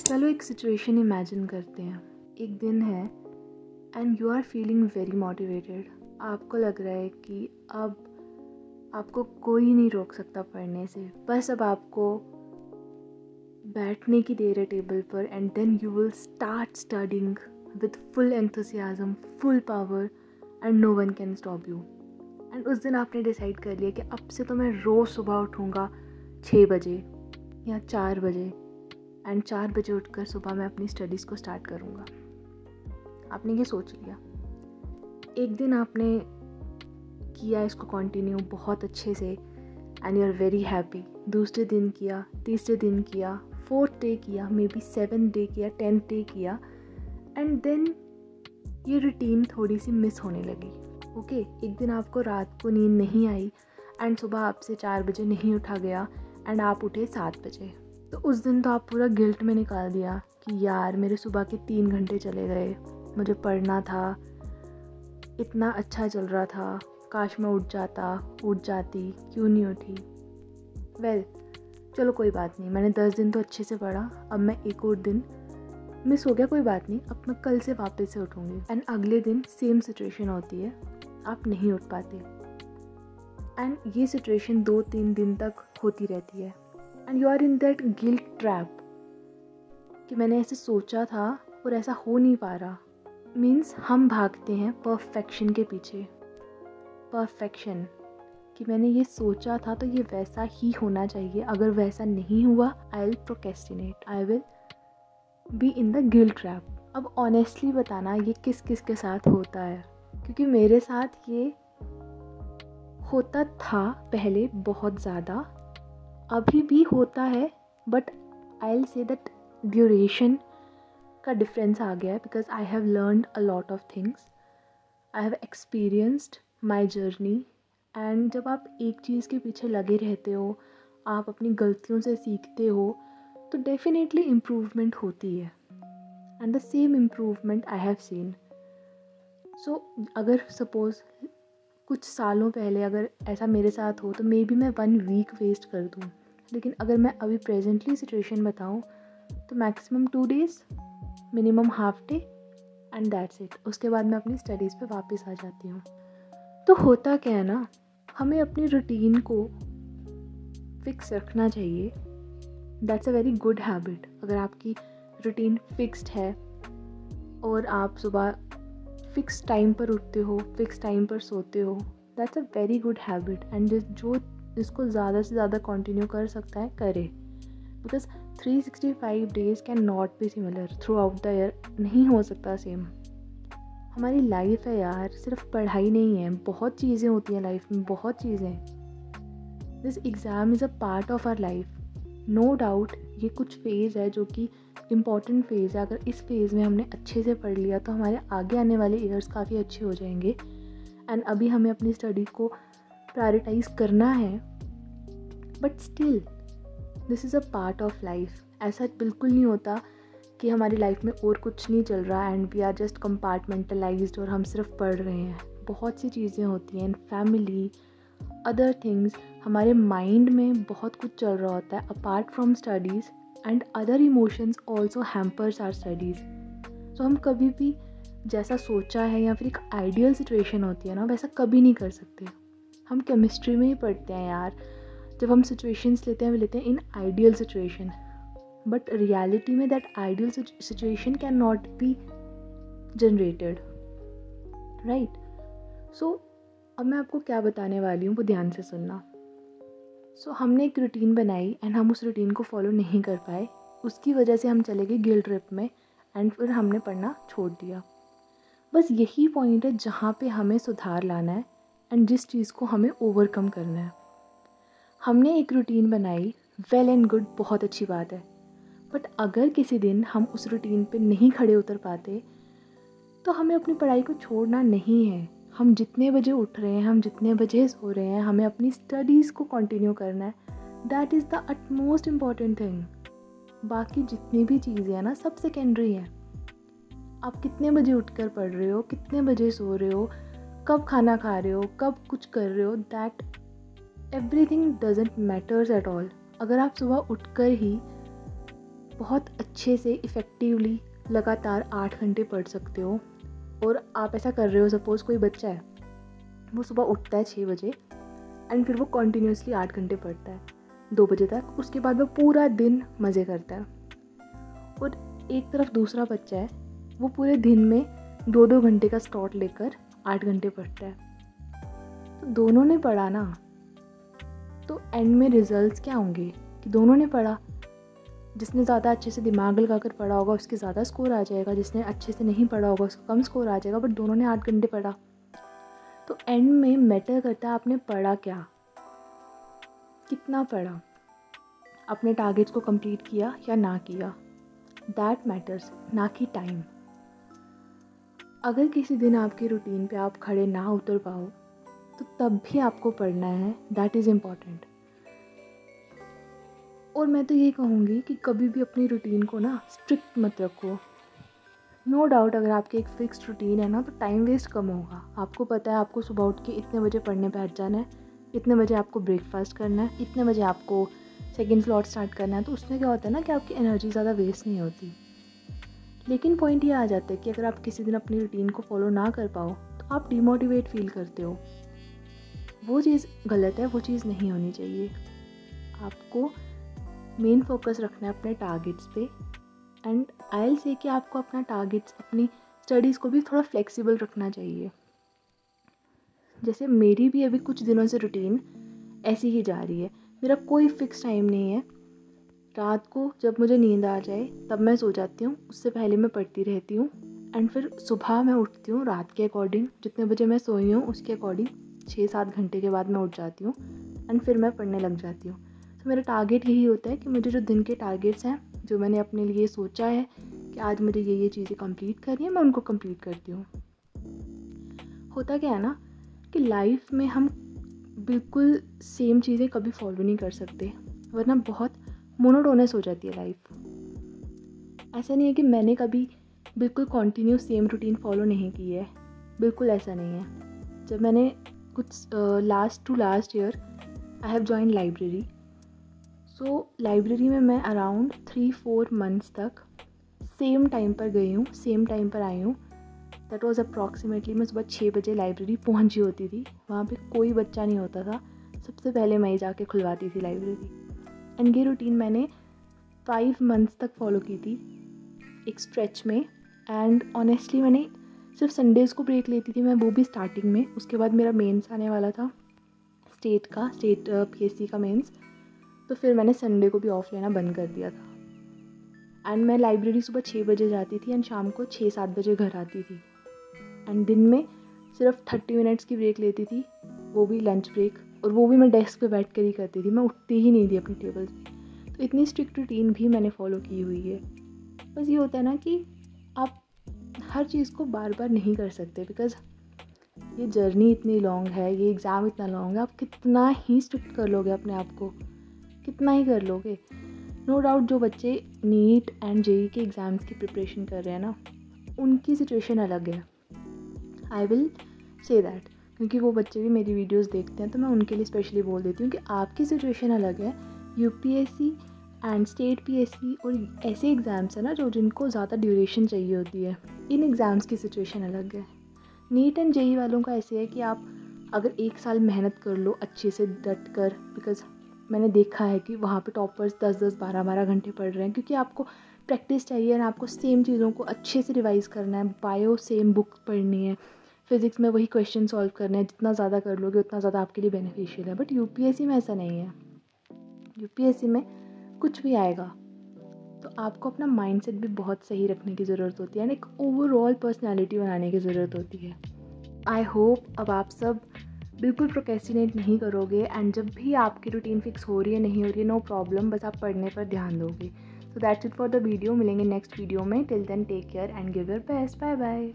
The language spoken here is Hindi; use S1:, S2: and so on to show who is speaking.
S1: चलो एक सिचुएशन इमेजिन करते हैं। एक दिन है and you are feeling very motivated. आपको लग रहा है कि अब आपको कोई नहीं रोक सकता पढ़ने से, बस अब आपको बैठने की देर है टेबल पर and then you will start studying with full enthusiasm, full power and no one can stop you. And उस दिन आपने डिसाइड कर लिया कि अब से तो मैं रोज़ सुबह उठूँगा 6 बजे या 4 बजे एंड 4 बजे उठकर सुबह मैं अपनी स्टडीज़ को स्टार्ट करूँगा। आपने ये सोच लिया। एक दिन आपने किया इसको कंटिन्यू बहुत अच्छे से and you are very happy. दूसरे दिन किया, तीसरे दिन किया, 4th डे किया, मे बी 7th डे किया, 10th डे किया एंड देन ये रूटीन थोड़ी सी मिस होने लगी। ओके, एक दिन आपको रात को नींद नहीं आई एंड सुबह आपसे 4 बजे नहीं उठा गया एंड आप उठे 7 बजे। तो उस दिन तो आप पूरा गिल्ट में निकाल दिया कि यार मेरे सुबह के 3 घंटे चले गए, मुझे पढ़ना था, इतना अच्छा चल रहा था, काश मैं उठ जाती, क्यों नहीं उठी। वेल, चलो कोई बात नहीं, मैंने 10 दिन तो अच्छे से पढ़ा, अब मैं एक और दिन मिस हो गया, कोई बात नहीं, अब मैं कल से वापस से उठूँगी। एंड अगले दिन सेम सिचुएशन होती है, आप नहीं उठ पाते एंड ये सिचुएशन 2-3 दिन तक होती रहती है and you are in that guilt trap कि मैंने ऐसे सोचा था और ऐसा हो नहीं पा रहा। मीन्स हम भागते हैं परफेक्शन के पीछे। परफेक्शन कि मैंने ये सोचा था तो ये वैसा ही होना चाहिए, अगर वैसा नहीं हुआ I will procrastinate, I will be in the guilt trap. अब ऑनेस्टली बताना ये किस किस के साथ होता है, क्योंकि मेरे साथ ये होता था पहले बहुत ज़्यादा, अभी भी होता है, but I will say that duration का डिफरेंस आ गया है because I have learned a lot of things, I have experienced my journey. And जब आप एक चीज़ के पीछे लगे रहते हो, आप अपनी गलतियों से सीखते हो, तो डेफिनेटली इम्प्रूवमेंट होती है and the same improvement I have seen. So अगर सपोज़ कुछ सालों पहले अगर ऐसा मेरे साथ हो तो मे बी मैं 1 वीक वेस्ट कर दूँ, लेकिन अगर मैं अभी प्रेजेंटली सिचुएशन बताऊँ तो maximum 2 days, minimum half day and that's it. उसके बाद मैं अपनी स्टडीज़ पे वापस आ जाती हूँ। तो होता क्या है ना, हमें अपनी रूटीन को फिक्स रखना चाहिए। That's a very good habit. अगर आपकी रूटीन फिक्स्ड है और आप सुबह फिक्स टाइम पर उठते हो, फिक्स टाइम पर सोते हो, that's a very good habit. And जो इसको ज़्यादा से ज़्यादा कंटिन्यू कर सकता है करे, because 365 days can not be similar through out the year. नहीं हो सकता सेम। हमारी लाइफ है यार, सिर्फ पढ़ाई नहीं है, बहुत चीज़ें होती हैं लाइफ में, बहुत चीज़ें। This exam is a part of our life, no doubt. ये कुछ फेज़ है जो कि इम्पॉर्टेंट फेज़ है। अगर इस फेज़ में हमने अच्छे से पढ़ लिया तो हमारे आगे आने वाले ईयर्स काफ़ी अच्छे हो जाएंगे। एंड अभी हमें अपनी स्टडी को प्रायोरिटाइज़ करना है, but still this is a part of life. ऐसा बिल्कुल नहीं होता कि हमारी लाइफ में और कुछ नहीं चल रहा and we are just compartmentalised और हम सिर्फ पढ़ रहे हैं। बहुत सी चीज़ें होती हैं, फैमिली, अदर थिंग्स, हमारे माइंड में बहुत कुछ चल रहा होता है apart from studies and other emotions also hampers our studies. So हम कभी भी जैसा सोचा है या फिर एक आइडियल सिचुएशन होती है ना, वैसा कभी नहीं कर सकते। हम केमिस्ट्री में ही पढ़ते हैं यार, जब हम सिचुएशंस लेते हैं वे लेते हैं in ideal situation, but reality में that ideal situation can not be generated, right. So अब मैं आपको क्या बताने वाली हूँ वो ध्यान से सुनना। सो हमने एक रूटीन बनाई एंड हम उस रूटीन को फॉलो नहीं कर पाए, उसकी वजह से हम चले गए गिल्ट ट्रिप में एंड फिर हमने पढ़ना छोड़ दिया। बस यही पॉइंट है जहाँ पे हमें सुधार लाना है एंड जिस चीज़ को हमें ओवरकम करना है। हमने एक रूटीन बनाई, वेल एंड गुड, बहुत अच्छी बात है, बट अगर किसी दिन हम उस रूटीन पे नहीं खड़े उतर पाते तो हमें अपनी पढ़ाई को छोड़ना नहीं है। हम जितने बजे उठ रहे हैं, हम जितने बजे सो रहे हैं, हमें अपनी स्टडीज़ को कंटिन्यू करना है। That is the utmost important thing. बाकी जितनी भी चीज़ें हैं ना, सब सेकेंडरी हैं। आप कितने बजे उठकर पढ़ रहे हो, कितने बजे सो रहे हो, कब खाना खा रहे हो, कब कुछ कर रहे हो, that everything doesn't matters at all. अगर आप सुबह उठकर ही बहुत अच्छे से इफ़ेक्टिवली लगातार 8 घंटे पढ़ सकते हो। और आप ऐसा कर रहे हो, सपोज़ कोई बच्चा है, वो सुबह उठता है 6 बजे एंड फिर वो कंटिन्यूसली 8 घंटे पढ़ता है 2 बजे तक, उसके बाद वो पूरा दिन मज़े करता है। और एक तरफ दूसरा बच्चा है, वो पूरे दिन में 2-2 घंटे का स्लॉट लेकर 8 घंटे पढ़ता है। तो दोनों ने पढ़ा ना, तो एंड में रिजल्ट्स क्या होंगे कि दोनों ने पढ़ा। जिसने ज़्यादा अच्छे से दिमाग लगाकर पढ़ा होगा उसके ज़्यादा स्कोर आ जाएगा, जिसने अच्छे से नहीं पढ़ा होगा उसका कम स्कोर आ जाएगा, बट दोनों ने 8 घंटे पढ़ा। तो एंड में मैटर करता है आपने पढ़ा क्या, कितना पढ़ा, अपने टारगेट्स को कंप्लीट किया या ना किया, दैट मैटर्स, ना कि टाइम। अगर किसी दिन आपकी रूटीन पे आप खड़े ना उतर पाओ तो तब भी आपको पढ़ना है, दैट इज़ इम्पॉर्टेंट। और मैं तो ये कहूँगी कि कभी भी अपनी रूटीन को ना स्ट्रिक्ट मत रखो। नो डाउट अगर आपकी एक फिक्स्ड रूटीन है ना तो टाइम वेस्ट कम होगा। आपको पता है आपको सुबह उठ के इतने बजे पढ़ने बैठ जाना है, इतने बजे आपको ब्रेकफास्ट करना है, इतने बजे आपको सेकंड स्लॉट स्टार्ट करना है, तो उसमें क्या होता है ना कि आपकी एनर्जी ज़्यादा वेस्ट नहीं होती। लेकिन पॉइंट ये आ जाता है कि अगर आप किसी दिन अपनी रूटीन को फॉलो ना कर पाओ तो आप डिमोटिवेट फील करते हो। वो चीज़ गलत है, वो चीज़ नहीं होनी चाहिए। आपको मेन फोकस रखना है अपने टारगेट्स पे। एंड आई विल से कि आपको अपना टारगेट्स, अपनी स्टडीज़ को भी थोड़ा फ्लेक्सिबल रखना चाहिए। जैसे मेरी भी अभी कुछ दिनों से रूटीन ऐसी ही जा रही है। मेरा कोई फिक्स टाइम नहीं है। रात को जब मुझे नींद आ जाए तब मैं सो जाती हूँ, उससे पहले मैं पढ़ती रहती हूँ। एंड फिर सुबह मैं उठती हूँ रात के अकॉर्डिंग, जितने बजे मैं सोई हूँ उसके अकॉर्डिंग 6-7 घंटे के बाद मैं उठ जाती हूँ एंड फिर मैं पढ़ने लग जाती हूँ। तो मेरा टारगेट यही होता है कि मुझे जो दिन के टारगेट्स हैं, जो मैंने अपने लिए सोचा है कि आज मुझे ये चीज़ें कंप्लीट करनी है, मैं उनको कंप्लीट करती हूँ। होता क्या है ना कि लाइफ में हम बिल्कुल सेम चीज़ें कभी फॉलो नहीं कर सकते, वरना बहुत मोनोटोनस हो जाती है लाइफ। ऐसा नहीं है कि मैंने कभी बिल्कुल कॉन्टिन्यू सेम रूटीन फॉलो नहीं की है, बिल्कुल ऐसा नहीं है। जब मैंने कुछ last year I have join library. So library में मैं अराउंड 3-4 मंथ्स तक सेम टाइम पर गई हूँ, सेम टाइम पर आई हूँ। दैट वॉज अप्रॉक्सीमेटली मैं सुबह 6 बजे लाइब्रेरी पहुँची होती थी। वहाँ पे कोई बच्चा नहीं होता था, सबसे पहले मैं ही जाके खुलवाती थी लाइब्रेरी। एंड ये रूटीन मैंने 5 मंथ्स तक फॉलो की थी एक स्ट्रेच में। एंड ऑनेस्टली मैंने सिर्फ संडेज़ को ब्रेक लेती थी मैं, वो भी स्टार्टिंग में। उसके बाद मेरा मेंस आने वाला था, स्टेट PSC का मेंस, तो फिर मैंने संडे को भी ऑफ लेना बंद कर दिया था। एंड मैं लाइब्रेरी सुबह 6 बजे जाती थी एंड शाम को 6-7 बजे घर आती थी। एंड दिन में सिर्फ 30 मिनट्स की ब्रेक लेती थी, वो भी लंच ब्रेक, और वो भी मैं डेस्क पे बैठ कर ही करती थी, मैं उठती ही नहीं थी अपनी टेबल से। तो इतनी स्ट्रिक्ट रूटीन भी मैंने फॉलो की हुई है। बस ये होता है ना कि आप हर चीज़ को बार बार नहीं कर सकते, बिकॉज़ ये जर्नी इतनी लॉन्ग है, ये एग्ज़ाम इतना लॉन्ग है। आप कितना ही स्ट्रिक्ट कर लोगे अपने आप को, कितना ही कर लोगे। नो डाउट जो बच्चे नीट एंड JEE के एग्ज़ाम्स की प्रिपरेशन कर रहे हैं ना, उनकी सिचुएशन अलग है, आई विल से दैट, क्योंकि वो बच्चे भी मेरी वीडियोस देखते हैं, तो मैं उनके लिए स्पेशली बोल देती हूँ कि आपकी सिचुएशन अलग है। UPSC एंड स्टेट PSC और ऐसे एग्ज़ाम्स हैं ना जो जिनको ज़्यादा ड्यूरेशन चाहिए होती है, इन एग्ज़ाम्स की सिचुएशन अलग है। नीट एंड JEE वालों का ऐसे है कि आप अगर 1 साल मेहनत कर लो अच्छे से डट कर, बिकॉज़ मैंने देखा है कि वहाँ पे टॉपर्स 10-10, 12-12 घंटे पढ़ रहे हैं, क्योंकि आपको प्रैक्टिस चाहिए ना, आपको सेम चीज़ों को अच्छे से रिवाइज़ करना है। बायो सेम बुक पढ़नी है, फिज़िक्स में वही क्वेश्चन सॉल्व करने हैं। जितना ज़्यादा कर लोगे उतना ज़्यादा आपके लिए बेनिफिशियल है। बट UPSC में ऐसा नहीं है। UPSC में कुछ भी आएगा, तो आपको अपना माइंडसेट भी बहुत सही रखने की ज़रूरत होती है एंड एक ओवरऑल पर्सनैलिटी बनाने की ज़रूरत होती है। आई होप अब आप सब बिल्कुल प्रोक्रेस्टिनेट नहीं करोगे, एंड जब भी आपकी रूटीन फिक्स हो रही है नहीं हो रही है, नो प्रॉब्लम, बस आप पढ़ने पर ध्यान दोगे। So that's it for the video. मिलेंगे नेक्स्ट वीडियो में। Till then take care and give your best. Bye bye.